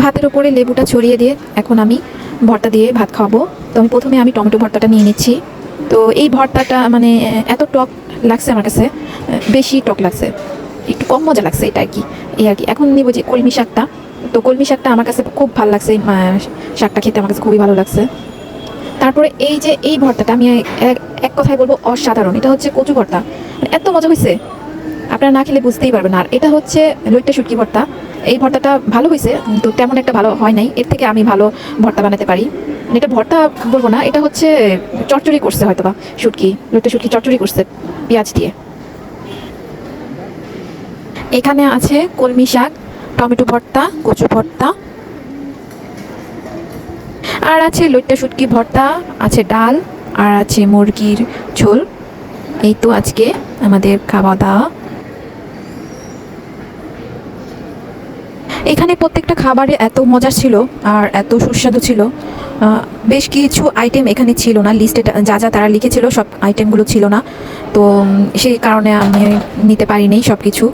ভাতের উপরে লেবুটা ছড়িয়ে দিয়ে এখন আমি ভর্তা দিয়ে ভাত খাওয়াবো। তো আমি প্রথমে টমেটো ভর্তাটা নিয়ে নিচ্ছি। তো এই ভর্তাটা মানে এত টক লাগছে আমার কাছে, বেশি টক লাগছে, একটু কম মজা লাগছে, এটা আর কি। এই আর কি। এখন নিব যে কলমি শাকটা। তো কলমি শাকটা আমার কাছে খুব ভালো লাগছে, শাকটা খেতে আমার কাছে খুবই ভালো লাগছে। তারপরে এই যে এই ভর্তাটা আমি এক কথায় বলবো অসাধারণ। এটা হচ্ছে কচু ভর্তা, এত মজা হয়েছে আপনারা না খেলে বুঝতেই পারবেন। আর এটা হচ্ছে লইট্টা শুটকি ভর্তা। এই ভর্তাটা ভালো হয়েছে, তো তেমন একটা ভালো হয় নাই। এর থেকে আমি ভালো ভর্তা বানাতে পারি। এটা ভর্তা বলবো না, এটা হচ্ছে চচ্চড়ি করছে হয়তো বা শুটকি, লইট্টা শুটকি চচ্চড়ি করছে পেঁয়াজ দিয়ে। এখানে আছে কলমি শাক, টমেটো ভর্তা, কচু ভর্তা, আর আছে লইট্টা শুটকি ভর্তা, আছে ডাল, আর আছে মুরগির ঝোল। এই তো আজকে আমাদের খাওয়া দাওয়া। এখানে প্রত্যেকটা খাবারে এত মজা ছিল আর এত সুস্বাদু ছিল। বেশ কিছু আইটেম এখানে ছিল না, লিস্টে যা যা তারা লিখেছিল সব আইটেমগুলো ছিল না। তো সেই কারণে আমি নিতে পারিনি সব কিছু।